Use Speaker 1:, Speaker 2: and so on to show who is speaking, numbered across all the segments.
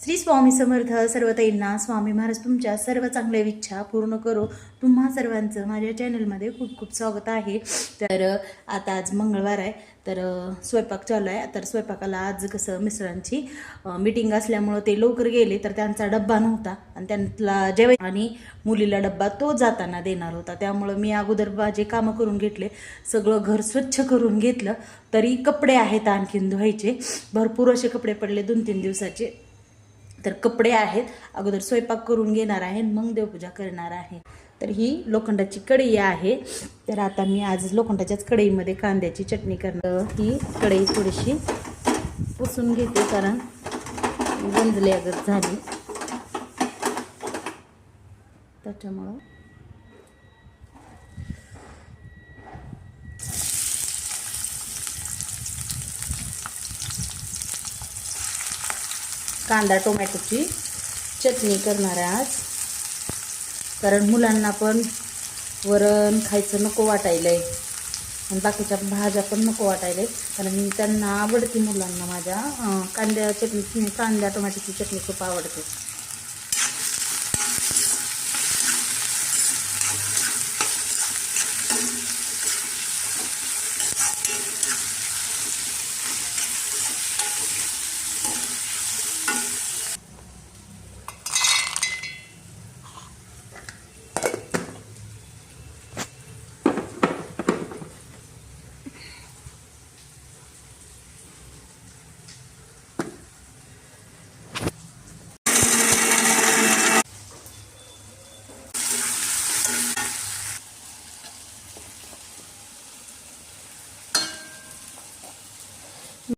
Speaker 1: श्री स्वामी समर्थ. सर्व ताईंना स्वामी महाराज तुमच्या सर्व चांगल्या इच्छा पूर्ण करो. तुम्हा सर्वांचं माझ्या चॅनलमध्ये खूप खूप स्वागत आहे. तर आता आज मंगळवार आहे, तर स्वयंपाक चालू आहे. तर स्वयंपाकाला आज कसं मिस्टरांची मीटिंग असल्यामुळं ते लवकर गेले, तर त्यांचा डब्बा नव्हता आणि त्यांना जेवण आणि मुलीला डब्बा तो जाताना देणार होता. त्यामुळं मी अगोदर माझे कामं करून घेतले, सगळं घर स्वच्छ करून घेतलं. तरी कपडे आहेत आणखीन धुवायचे, भरपूर असे कपडे पडले 2-3 दिवसाचे. तर कपडे आहेत, अगोदर स्वयंपाक करून घेणार आहे, मग देवपूजा करणार आहे. तर ही लोखंडाची कढई आहे. तर आता मी आज लोखंडाच्याच कढईमध्ये कांद्याची चटणी करणार. ही कढई थोडीशी पुसून घेते, कारण गंजली अगत झाली त्याच्यामुळं. कांदा टोमॅटोची चटणी करणार आहे आज, कारण मुलांना पण वरण खायचं नको वाटायलंय आणि बाकीच्या भाज्या पण नको वाटायलंय, कारण त्यांना आवडते मुलांना माझ्या कांदा टोमॅटोची चटणी खूप आवडते.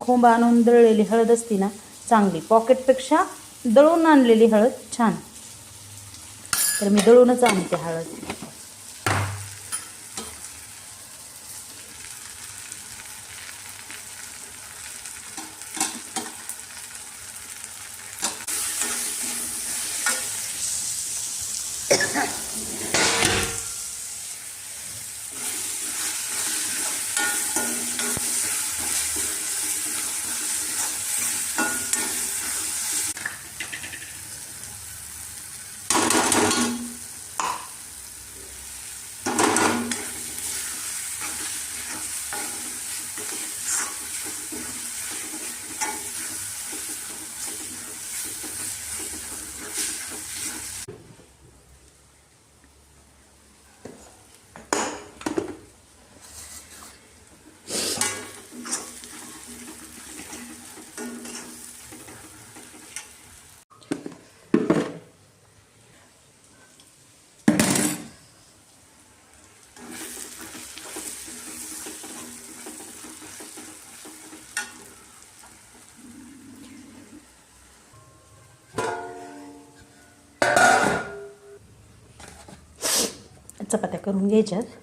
Speaker 1: खोंब आणून दळलेली हळद असती ना चांगली, पॉकेटपेक्षा दळून आणलेली हळद छान. तर मी दळूनच आणते हळद. चपात्या करून घ्यायच्यात.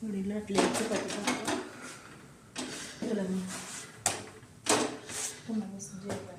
Speaker 1: एवढी लाटली चपाती करतो. तुला मी पुन्हा बसून जेवायला.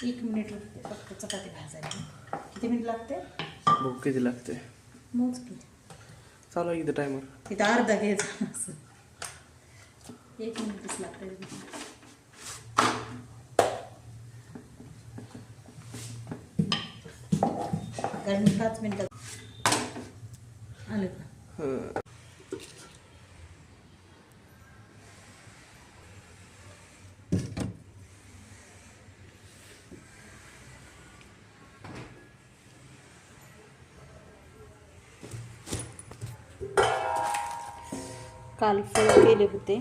Speaker 1: एक मिनिट लागते फक्त चपाती भाजायला. किती मिनिट लागते?
Speaker 2: भूक किती लागते?
Speaker 1: मोज किती
Speaker 2: चालू आहे इथं टायमर.
Speaker 1: तिथं अर्धा घ्यायचा असं. 1 मिनिटच लागते. कारण 5 मिनिटात आलं का? काल फळ केले होते.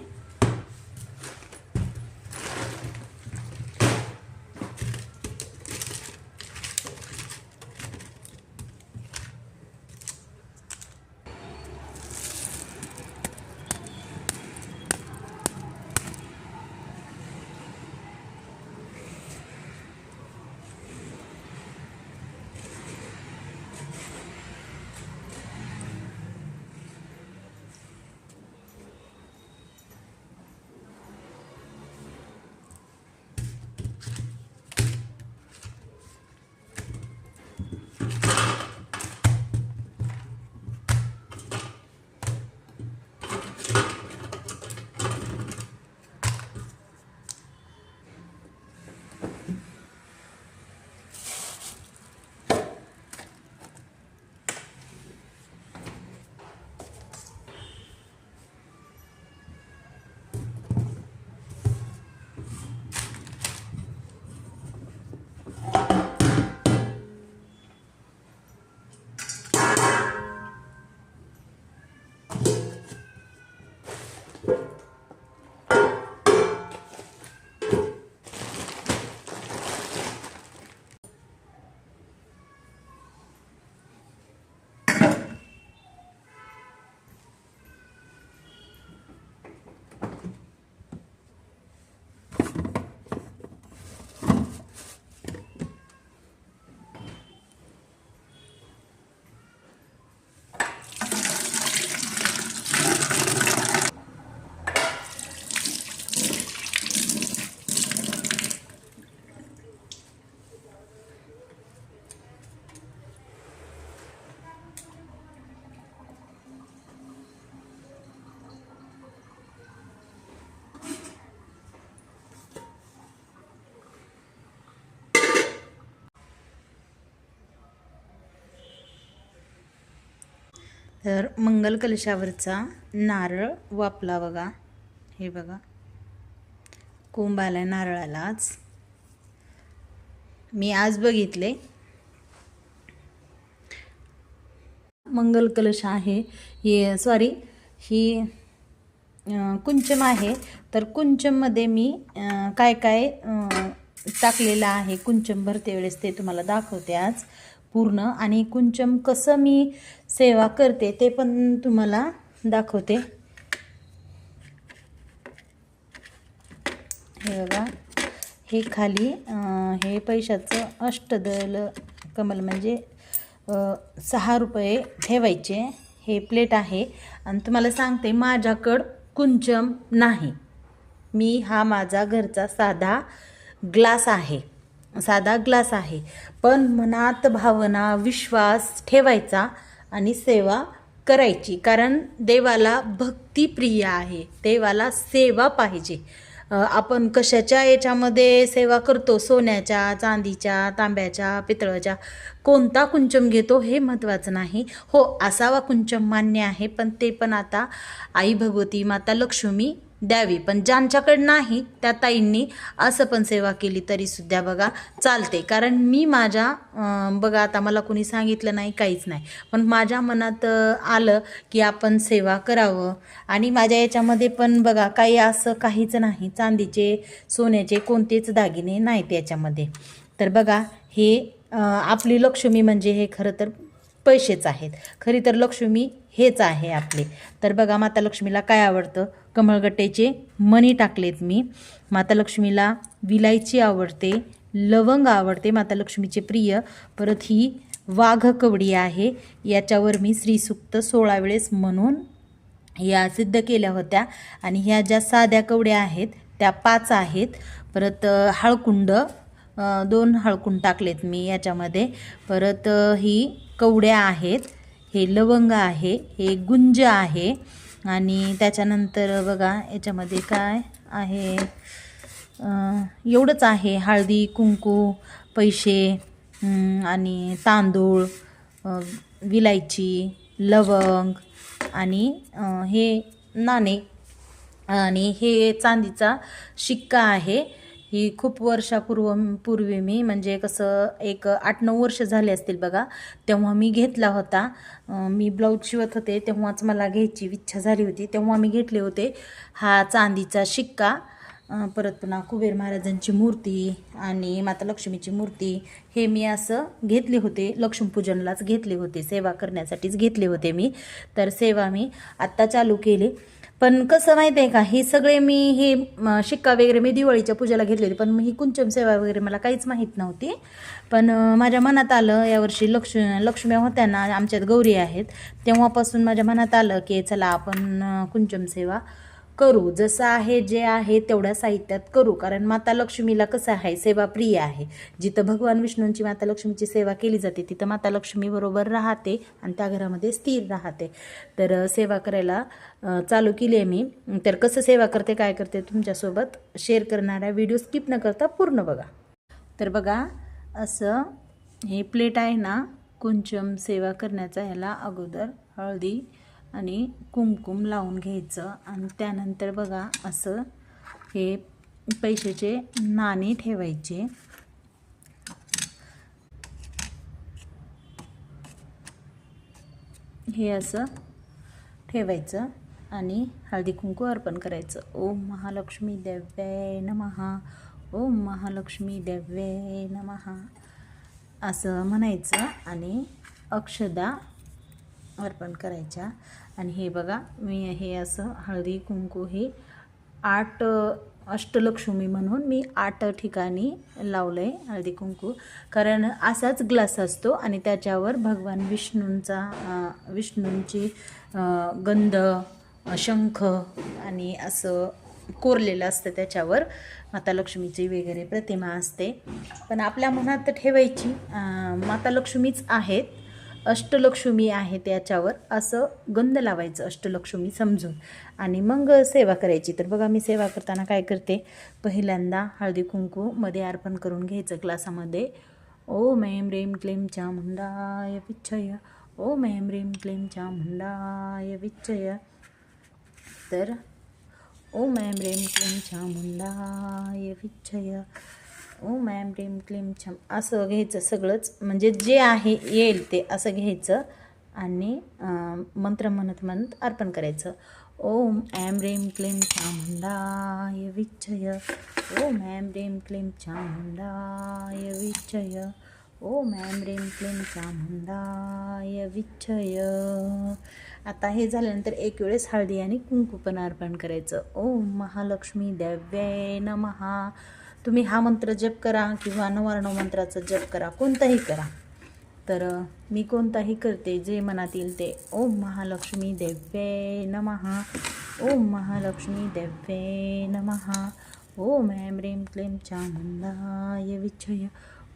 Speaker 1: तर मंगल कलशावरचा नारळ वापला बघा. हे बघा कोंब आला नारळालाच. मी आज बघितले. मंगल कलश आहे हे, सॉरी ही कुंचम आहे. तर कुंचममध्ये मी काय काय टाकलेलं आहे कुंचम भरते वेळेस ते तुम्हाला दाखवते आज पूर्ण. आणि कुंचम कसं मी सेवा करते ते पण तुम्हाला दाखवते. हे बघा हे खाली हे पैशाचं अष्टदल कमल म्हणजे 6 रुपये ठेवायचे. हे प्लेट आहे. आणि तुम्हाला सांगते माझ्याकडं कुंचम नाही. मी हा माझा घरचा साधा ग्लास आहे. पण मनात भावना विश्वास ठेवायचा आणि सेवा करायची. कारण देवाला भक्तिप्रिय आहे. देवाला सेवा पाहिजे. आपण कशाच्या याच्यामध्ये सेवा करतो, सोन्याच्या, चांदीच्या, तांब्याच्या, पितळाच्या, कोणता कुंचम घेतो हे महत्त्वाचं नाही. हो असावा कुंचम मान्य आहे, पण ते पण आता आई भगवती माता लक्ष्मी द्यावी. पण ज्यांच्याकडे नाही त्या ताईंनी असं पण सेवा केली तरीसुद्धा बघा चालते. कारण मी माझ्या बघा आता मला कोणी सांगितलं नाही काहीच नाही, पण माझ्या मनात आलं की आपण सेवा करावं. आणि माझ्या याच्यामध्ये पण बघा काही असं काहीच नाही, चांदीचे सोन्याचे कोणतेच दागिने नाहीत याच्यामध्ये. तर बघा हे आपली लक्ष्मी म्हणजे हे खरं तर पैसेच आहेत. खरी तर लक्ष्मी हेच आहे आपले. तर बघा माता लक्ष्मीला काय आवडतं, कमळगट्ट्याचे मणी टाकलेत मी. माता लक्ष्मीला विलायची आवडते, लवंग आवडते, माता लक्ष्मीचे प्रिय. परत ही वाघ कवडी आहे, याच्यावर मी श्रीसूक्त 16 वेळेस म्हणून या सिद्ध केल्या होत्या. आणि ह्या ज्या साध्या कवड्या आहेत त्या 5 आहेत. परत हळकुंड 2 हळकुंड टाकलेत मी याच्यामध्ये. परत ही कवड्या आहेत, हे लवंग आहे, हे गुंज आहे. आणि त्याच्यानंतर बघा याच्यामध्ये काय आहे, एवढंच आहे. हळदी कुंकू, पैसे आणि तांदूळ, विलायची, लवंग आणि हे नाणे. आणि हे चांदीचा शिक्का आहे. ही खूप वर्षापूर्वी मी म्हणजे कसं एक 8-9 वर्ष झाले असतील बघा, तेव्हा मी घेतला होता. मी ब्लाऊज शिवत होते तेव्हाच मला घ्यायची इच्छा झाली होती, तेव्हा मी घेतले होते हा चांदीचा शिक्का. परत पुन्हा कुबेर महाराजांची मूर्ती आणि माता लक्ष्मीची मूर्ती हे मी असं घेतले होते. लक्ष्मीपूजनलाच घेतले होते, सेवा करण्यासाठीच घेतले होते मी. तर सेवा मी आत्ता चालू केली. पण कसं माहिती आहे का, हे सगळे मी हे शिक्का वगैरे मी दिवाळीच्या पूजेला घेतलेली, पण ही कुंचम सेवा वगैरे मला काहीच माहीत नव्हती. पण माझ्या मनात आलं यावर्षी लक्ष्म्या होत्या ना, आमच्यात गौरी आहेत, तेव्हापासून माझ्या मनात आलं की चला आपण कुंचम सेवा करू. जसं आहे जे आहे तेवढ्या साहित्यात करू. कारण माता लक्ष्मीला कसं आहे, सेवा प्रिय आहे. जिथं भगवान विष्णूंची माता लक्ष्मीची सेवा केली जाते तिथं माता लक्ष्मी बरोबर राहते आणि त्या घरामध्ये स्थिर राहते. तर सेवा करायला चालू केली आहे मी. तर कसं सेवा करते काय करते तुमच्यासोबत शेअर करणारा व्हिडिओ स्किप न करता पूर्ण बघा. तर बघा असं हे प्लेट आहे ना, कुंचम सेवा करण्याचा. ह्याला अगोदर हळदी आणि कुमकुम लावून घ्यायचं आणि त्यानंतर बघा असं हे पैशाचे नाणे ठेवायचे. हे असं ठेवायचं आणि हळदी कुंकू अर्पण करायचं. ओम महालक्ष्मी देव्ये नमः, ओम महालक्ष्मी देव्ये नमः असं म्हणायचं आणि अक्षदा अर्पण करायच्या. आणि हे बघा मी हे असं हळदी कुंकू हे 8 अष्टलक्ष्मी म्हणून मी 8 ठिकाणी लावलं आहे हळदी कुंकू. कारण असाच ग्लास असतो आणि त्याच्यावर भगवान विष्णूंची गंध, शंख आणि असं कोरलेलं असतं, त्याच्यावर माता लक्ष्मीची वगैरे प्रतिमा असते. पण आपल्या मनात ठेवायची माता लक्ष्मीच आहेत, अष्टलक्ष्मी आहे, त्याच्यावर असं गंध लावायचं अष्टलक्ष्मी समजून आणि मग सेवा करायची. तर बघा मी सेवा करताना काय करते, पहिल्यांदा हळदी कुंकू मध्ये अर्पण करून घ्यायचं ग्लासामध्ये. ओम ऐं ह्रीं क्लीं चामुंडाय विच्चय, ओम ऐं ह्रीं क्लीं चामुंडाय विच्चय. तर ओम ऐं ह्रीं क्लीं चामुंडाय विच्चय, ओम ऐं ह्रीं क्लीं छम असं घ्यायचं सगळंच, म्हणजे जे आहे येईल ते असं घ्यायचं आणि मंत्र म्हणत म्हणत अर्पण करायचं. ओम ऐं ह्रीं क्लीं चामुंडाय विच्चय, ओम ऐं ह्रीं क्लीं चामुंडाय विच्चय, ओम ऐं ह्रीं क्लीं चामुंडाय विच्चय. आता हे झाल्यानंतर एक वेळेस हळदी आणि कुंकू पण अर्पण करायचं. ओम महालक्ष्मी देव्ये नमः. तुम्ही हा मंत्र जप करा किंवा 99 मंत्राचा जप करा, कोणताही करा. तर मी कोणताही करते, जे मनात येईल ते. ओम महालक्ष्मी देव्ये नमः, ओम महालक्ष्मी देव्ये नमः, ओम ऐं ह्रीं क्लीं चामुंडाय विच्चय,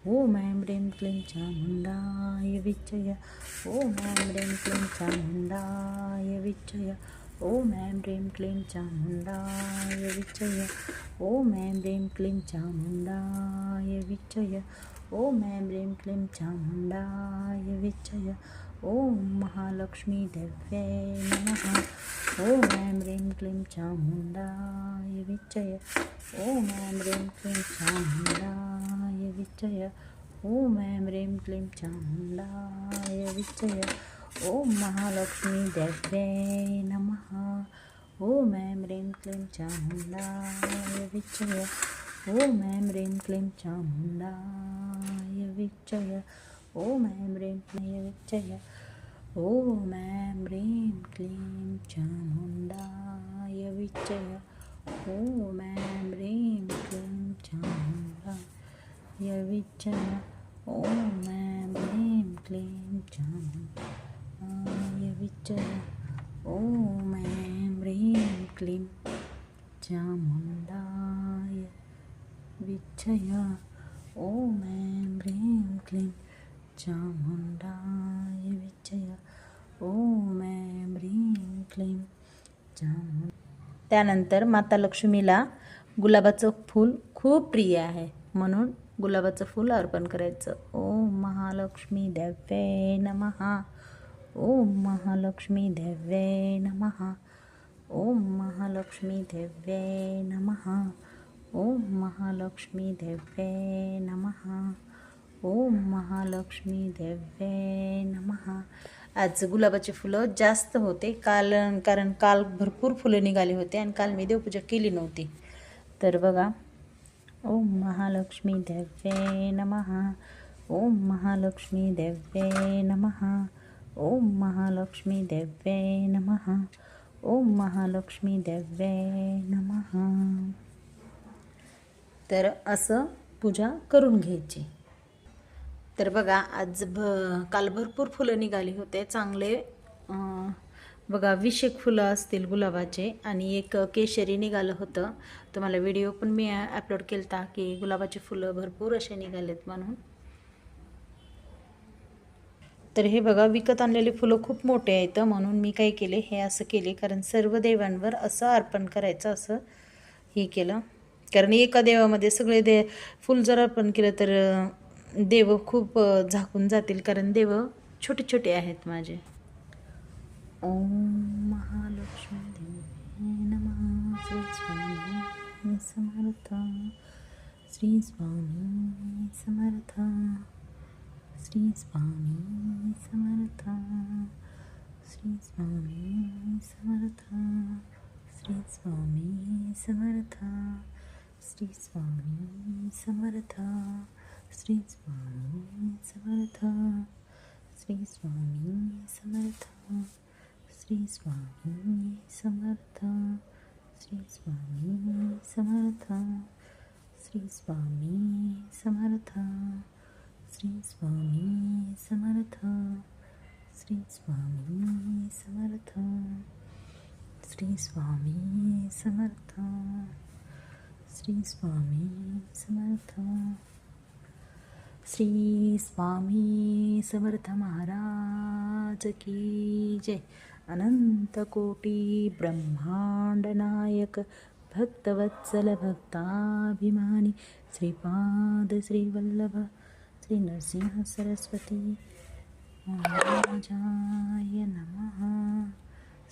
Speaker 1: ओम ऐं ह्रीं क्लीं चामुंडाय विच्चय, ओम ऐं ह्रीं क्लीं चामुंडाय विच्चय, ओम ऐं ह्रीं क्लीं चामुंडाय विच्चय, ओम ऐं ह्रीं क्लीं चामुंडाय विच्चय, ओम ऐं ह्रीं क्लीं चामुंडाय विच्चय, ओम महालक्ष्मी देव्ये नमः, ओम ऐं ह्रीं क्लीं चामुण्डाय विच्चय ओम ऐं ह्रीं क्लीं चामुण्डाय विच्चय ओम ऐं ह्रीं क्लीं चामुण्डाय विच्चय ओम महालक्ष्मी देव्यै नमः ओम ऐं ह्रीं क्लीं चामुण्डाय विच्चय ओम ऐं ह्रीं क्लीं चामुण्डाय विच्चय ओम ऐं ह्रीं क्लीं विच्चय ओम ऐं ह्रीं क्लीं चामुण्डाय विच्चय ओम ऐं ह्रीं क्लीं चामुण्डाय विच्चय ओम ऐं ह्रीं क्लीं चामुण्डाय विच्चय ओम ऐं ह्रीं क्लीं चामुण्डाय विच्चय ओम ऐं ह्रीं क्लीं चामुण्डाय विच्चय ओम ऐं ह्रीं क्लीं चामुण्डाय. त्यानंतर माता लक्ष्मीला गुलाबाचं फूल खूप प्रिय आहे म्हणून गुलाबाचं फूल अर्पण करायचं. ओम महालक्ष्मी देव्यै नमः ओम महालक्ष्मी देव्यै नमः ओम महालक्ष्मी देव्यै नमः ओम महालक्ष्मी देव्यै नमः ओम महालक्ष्मी देव्यै नमः. आज गुलाबाची फुलं जास्त होते कारण काल भरपूर फुलं निघाली होते आणि काल मी देवपूजा केली नव्हती. तर बघा ओम महालक्ष्मी देव्यै नमः ओम महालक्ष्मी देव्यै नमः ओम महालक्ष्मी देव्यै नमः ओम महालक्ष्मी देव्यै नमः. तर असं पूजा करून घ्यायची. तर बघा आज काल भरपूर फुलं निघाली होते चांगले. बघा 20 फुलं असतील गुलाबाचे आणि एक केशरी निघालं होतं. तुम्हाला व्हिडिओ पण मी अपलोड केलता की गुलाबाची फुलं भरपूर असे निघालेत म्हणून. तर हे बघा विकत आणलेले फुलं खूप मोठे आहेत म्हणून मी काय केले हे असं केले कारण सर्व देवांवर असं अर्पण करायचं असं हे केलं. कारण एका देवामध्ये सगळे फुल जर अर्पण केलं तर देव खूप झाकून जातील कारण देव छोटे छोटे आहेत माझे. ओम महालक्ष्मी देव्यै नमः. श्री स्वामी समर्थ श्री स्वामी समर्थ श्री स्वामी समर्थ श्री स्वामी समर्थ श्री स्वामी समर्थ श्री स्वामी समर्थ श्री स्वामी समर्थ श्री स्वामी समर्थ श्री स्वामी समर्थ श्री स्वामी समर्थ श्री स्वामी समर्थ श्री स्वामी समर्थ श्री स्वामी समर्थ श्री स्वामी समर्थ श्री स्वामी समर्थ श्री स्वामी समर्थ महाराज की जय. अनंत कोटी ब्रह्मांड नायक भक्तवत्सल भक्ताभिमानी श्रीपाद श्रीवल्लभ श्री नरसिंह सरस्वती महाराजाय नमः.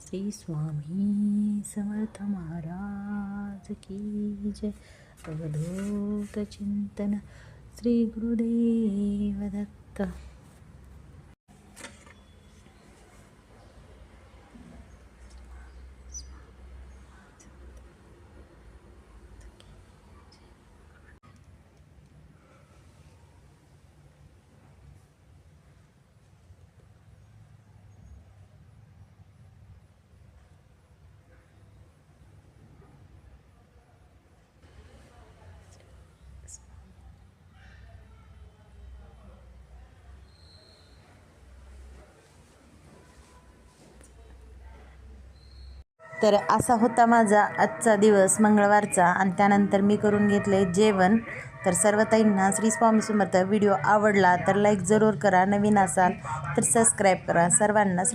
Speaker 1: श्री स्वामी समर्थ महाराज की जय. अवधूत चिंतन श्री गुरुदेव दत्त. तर असा होता माझा आजचा दिवस मंगळवारचा आणि त्यानंतर मी करून घेतले जेवण. तर सर्व ताईंना श्री स्वामी समर्थ. व्हिडिओ आवडला तर लाईक जरूर करा, नवीन असाल तर सबस्क्राईब करा. सर्वांना